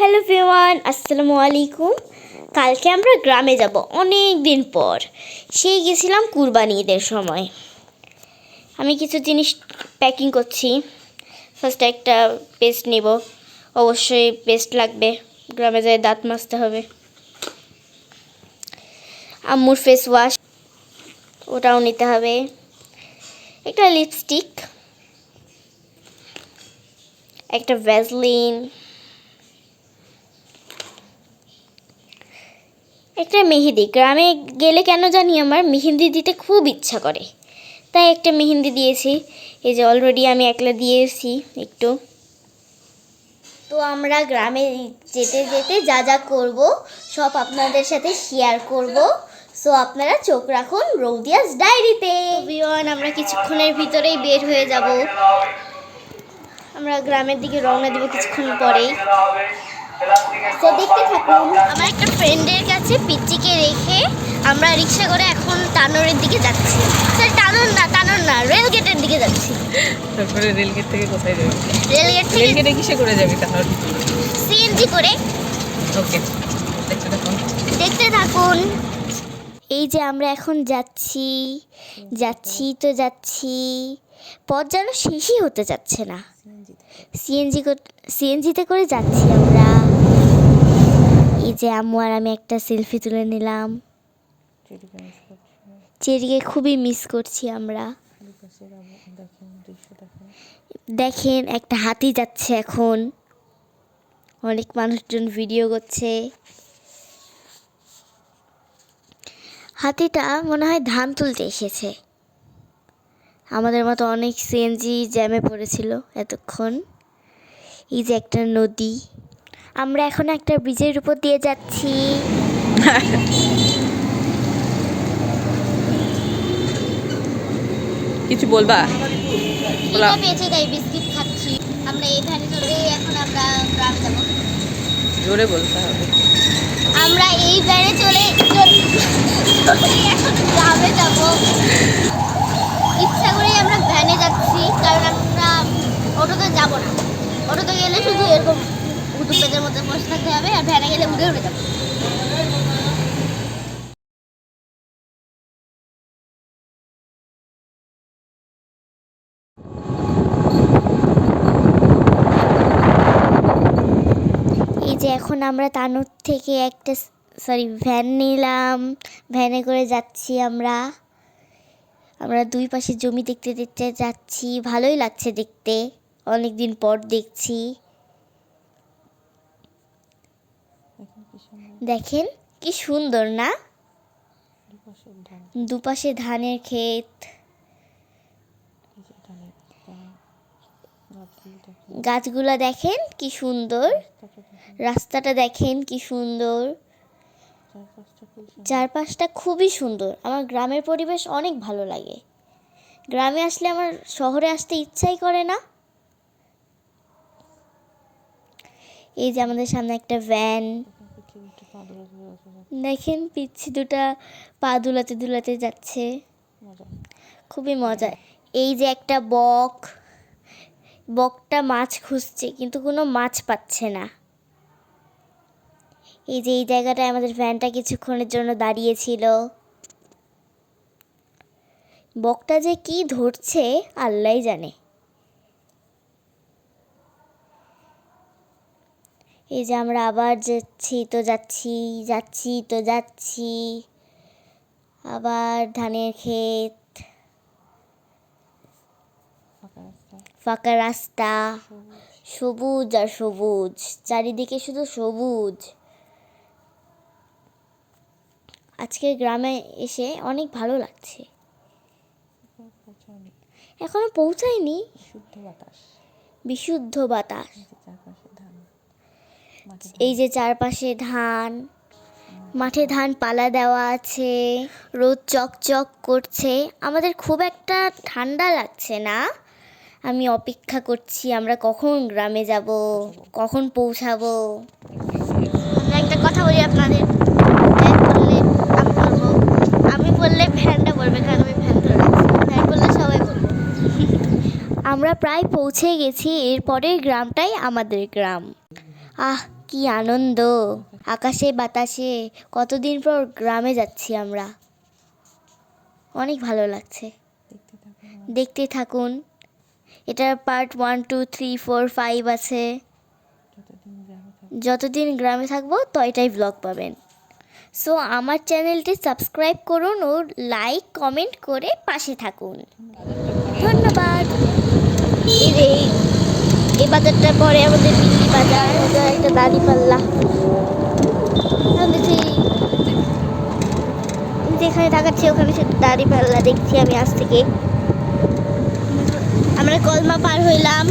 Hello everyone, আসসালামু আলাইকুম। কালকে আমরা গ্রামে যাব অনেক দিন পর। সেই গেছিলাম কুরবানি ঈদের সময়। আমি কিছু জিনিস প্যাকিং করছি। ফার্স্টে একটা পেস্ট নেব, অবশ্যই পেস্ট লাগবে, গ্রামে যেয়ে দাঁত মাজতে হবে। আম্মুর ফেস ওয়াশ, ওটাও নিতে হবে। একটা লিপস্টিক, একটা ভ্যাসলিন, একটা মেহেদি। গ্রামে গেলে কেন জানি আমার মেহেন্দি দিতে খুব ইচ্ছা করে, তাই একটা মেহেন্দি দিয়েছি। এই যে অলরেডি আমি একলা দিয়েছি একটু। তো আমরা গ্রামে যেতে যেতে যা যা করব সব আপনাদের সাথে শেয়ার করব। সো আপনারা চোখ রাখুন রৌদিয়াস ডায়েরিতে। বিয়ন আমরা কিছুক্ষণের ভিতরেই বের হয়ে যাব। আমরা গ্রামের দিকে রওনা দেব কিছুক্ষণ পরেই। তো দেখতে থাকুন। আমার একটা ফ্রেন্ডের কাছে পিচ্চিকে রেখে আমরা রিক্সা করে এখন টানোরের দিকে যাচ্ছি। স্যার টানোর না রেলগেটের দিকে যাচ্ছি। তারপরে রেলগেট থেকে কোথায় যাবি? রেলগেটে কিসে করে যাবি তাহলে? সিএনজি করে। ওকে, দেখতে থাকুন। এই যে আমরা এখন যাচ্ছি যাচ্ছি, পথ যেন শেষই হতে যাচ্ছে না। সিএনজিতে করে যাচ্ছি আমরা। এই যে আম্মু আর আমি একটা সেলফি তুলে নিলাম। চেরিকে খুবই মিস করছি আমরা। দেখেন একটা হাতি যাচ্ছে এখন, অনেক মানুষজন ভিডিও করছে। হাতিটা মনে হয় ধান তুলতে এসেছে। আমাদের মতো অনেক সিএনজি জ্যামে পড়েছিল এতক্ষণ। এই যে একটা নদী, আমরা এখন একটা ব্রিজের উপর দিয়ে যাচ্ছি। কিছু বলবা? পেয়েছে তাই বিস্কিট খাচ্ছি। আমরা এইখানে চলে এখন আমরা গ্রাম যাব। জোরে বলতে হবে। আমরা এই ভ্যানে চলে এখন গ্রামে যাব। ইচ্ছা করেই আমরা ভ্যানে যাচ্ছি, কারণ আমরা অটোতে যাব না। অটোতে গেলে শুধু এরকম উঁচু পেজের মধ্যে বসে থাকতে হবে, আর ভ্যানে গেলে উড়ে উড়ে যাবো। এই যে এখন আমরা তানুর থেকে একটা ভ্যান নিলাম, ভ্যানে করে যাচ্ছি আমরা। দুই পাশে জমি দেখতে দেখতে যাচ্ছি, ভালোই লাগছে দেখতে, অনেক দিন পর দেখছি। দেখেন কি সুন্দর না, দুপাশে ধানের ক্ষেত। গাছগুলা দেখেন কি সুন্দর, রাস্তাটা দেখেন কি সুন্দর, চারপাশটা খুবই সুন্দর। আমার গ্রামের পরিবেশ অনেক ভালো লাগে। গ্রামে আসলে আমার শহরে আসতে ইচ্ছাই করে না। এই যে আমাদের সামনে একটা ভ্যান, দেখেন পিচ্ছি দুটা পা দুলাতে দুলাতে যাচ্ছে, খুবই মজা। এই যে একটা বকটা মাছ খুঁজছে কিন্তু কোনো মাছ পাচ্ছে না। এই যে এই জায়গাটায় আমাদের ভ্যানটা কিছুক্ষণের জন্য দাঁড়িয়েছিল। বকটা যে কি ধরছে আল্লাহই জানে। এই যে আমরা আবার যাচ্ছি, আবার ধানের ক্ষেত, ফাঁকা রাস্তা, সবুজ আর সবুজ, চারিদিকে শুধু সবুজ। আজকে গ্রামে এসে অনেক ভালো লাগছে। এখনো পৌঁছায়নি। বিশুদ্ধ বাতাস। এই যে চারপাশে ধান, মাঠে ধান পালা দেওয়া আছে, রোদ চকচক করছে। আমাদের খুব একটা ঠান্ডা লাগছে না। আমি অপেক্ষা করছি আমরা কখন গ্রামে যাব, কখন পৌঁছাবো। আমরা একটা কথা বলি আপনাদের, আমি বললে ভ্যানটা বলবে, কারণ আমি ভ্যান ধরে ভ্যান বললে সবাই বলবে। আমরা প্রায় পৌঁছে গেছি, এরপরের গ্রামটাই আমাদের গ্রাম। আহ কি আনন্দ, আকাশে বাতাসে কতদিন পর গ্রামে যাচ্ছি আমরা, অনেক ভালো লাগছে। দেখতে থাকুন, এটার পার্ট 1 2 3 4 5 আছে। যতদিন গ্রামে থাকবো ততটাই ব্লগ পাবেন। সো আমার চ্যানেলটি সাবস্ক্রাইব করুন ও লাইক কমেন্ট করে পাশে থাকুন। ধন্যবাদ। এই বাজারটার পরে আমাদের দিল্লি বাজার, ওটা একটা দাঁড়িপাল্লা। যেখানে তাকাচ্ছি ওখানে শুধু দাঁড়িপাল্লা দেখছি আমি আজ থেকে। আমরা কলমা পার হইলাম।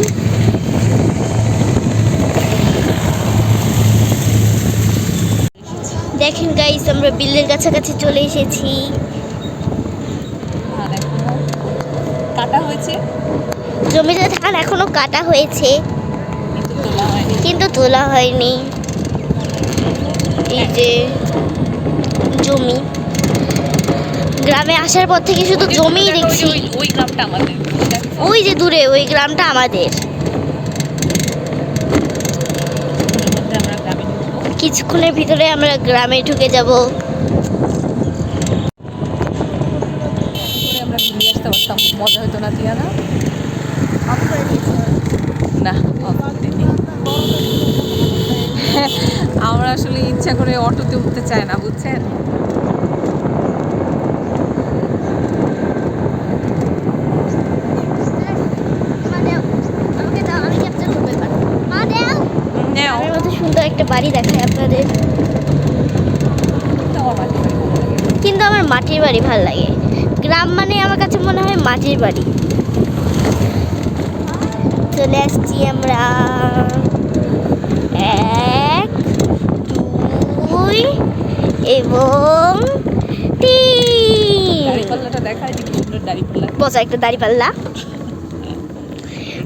দেখেন গাইস, আমরা বিলের কাছাকাছি চলে এসেছি। কাটা হয়েছে জমিতে ধান এখনো কাটা হয়েছে কিন্তু তোলা হয়নি। কিন্তু তোলা হয়নি। এই যে জমি, গ্রামে আসার পর থেকে শুধু জমিই দেখছি। ওই গ্রামটা আমাদের, ওই যে দূরে ওই গ্রামটা আমাদের। আমরা গ্রামে ঢুকবো। কিছুক্ষণের ভিতরে আমরা গ্রামে ঢুকে যাব। আমরা ঘুরে আসতে পারতাম, মজা হতো না তিয়া না? না, আমরা আসলে ইচ্ছা করে অটোতে উঠতে চাই না, বুঝছেন? আমার মতো সুন্দর একটা বাড়ি দেখায় আপনাদের, কিন্তু আমার মাটির বাড়ি ভাল লাগে। গ্রাম মানে আমার কাছে মনে হয় মাটির বাড়ি। চলে আসছি আমরা, 1 2 এবং 3। দাড়িপাল্লাটা দেখায় যে কি সুন্দর দাড়িপাল্লা। বসা একটা দাঁড়িপাল্লা।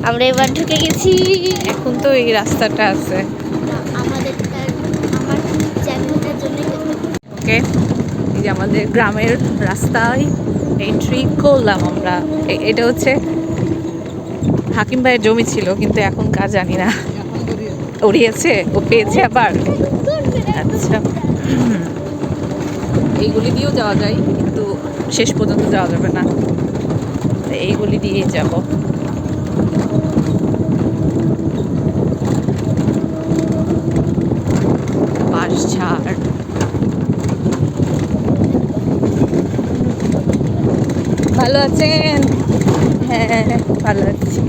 আমরা এবার ঢুকে গেছি। এখন তো এই রাস্তাটা আছে। আমাদের আমার চ্যানেলটার জন্য ওকে, এই যে আমাদের গ্রামের রাস্তায় এন্ট্রি করলাম আমরা। এটা হচ্ছে হাকিম ভাইয়ের জমি ছিল, কিন্তু এখন কার জানি না, উড়িয়েছে, ও পেয়েছে আবার। আচ্ছা, এইগুলি দিয়েও যাওয়া যায় কিন্তু শেষ পর্যন্ত যাওয়া যাবে না, এইগুলি দিয়েই যাব। বাঁশঝাড়, ভালো আছেন? হ্যাঁ ভালো আছি।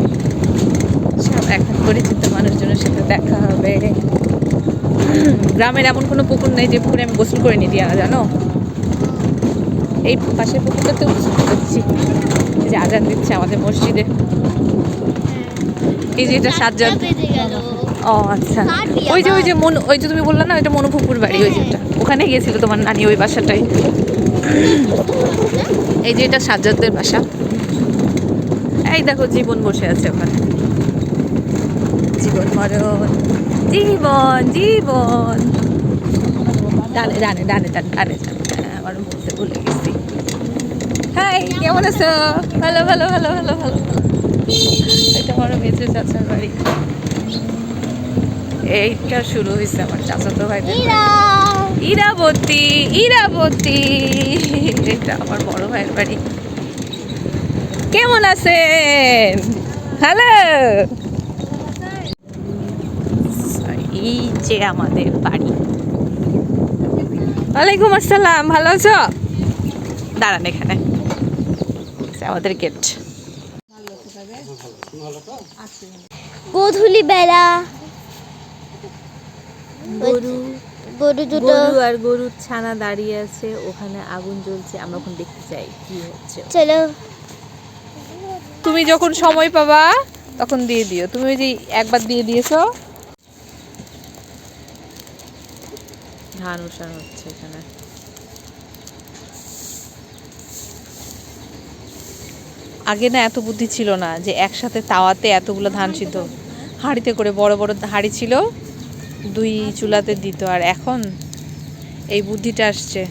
সব এখন পরিচিত মানুষজনের সাথে দেখা হবে। গ্রামের এমন কোনো পুকুর নেই যে পুকুরে আমি গোসল করে নিয়ে দিয়া, জানো? এই পাশের পুকুরটাতে গোসল করছি। এই যে আজান দিচ্ছে আমাদের মসজিদে। এই যে এটা সাজ্জাদ। ও আচ্ছা, ওই যে মনু, ওই যে তুমি বললে না এটা মনু ফুপুর বাড়ি, ওই যেটা ওখানে গিয়েছিল তোমার নানি, ওই বাসাটাই। এই যে এটা সাজ্জাদের বাসা। এই দেখো জীবন বসে আছে ওখানে। জীবন মরণ, জীবন জীবন। ডানে ডানে ডানে ডানে ডানে ডানে, আমার বলতে ভুলে গেছি। হাই, কেমন আছো? ভালো ভালো ভালো ভালো ভালো। এটা আমার মেজো চাচার বাড়ি। এইটা শুরু হয়েছে আমার চাচাতো ভাইদের বাড়ি। ইরাবতী, ইরাবতী, এটা আমার বড় ভাইয়ের বাড়ি। কেমন আছেন? হ্যালো, এই যে আমাদের বাড়ি। ওয়ালাইকুম আসসালাম, ভালো আছো? দাঁড়ান এখানে, আমাদের গেট। গোধূলি বেলা গরু গরু দুটো, গরু আর গরুর ছানা দাঁড়িয়ে আছে, ওখানে আগুন জ্বলছে, আমরা ওখানে দেখতে চাই কি হচ্ছে। চলো। তুমি যখন সময় পাবা তখন দিয়ে দিও। তুমি ওই যে একবার দিয়ে দিয়েছো। ধান ওষান হচ্ছে এখানে। আগে না এত বুদ্ধি ছিল না যে একসাথে তাওয়াতে এতগুলো ধান সিদ্ধ, হাঁড়িতে করে বড় বড় হাঁড়ি ছিল, 2 চুলাতে দিত। আর এখন এই বুদ্ধিটা আসছে।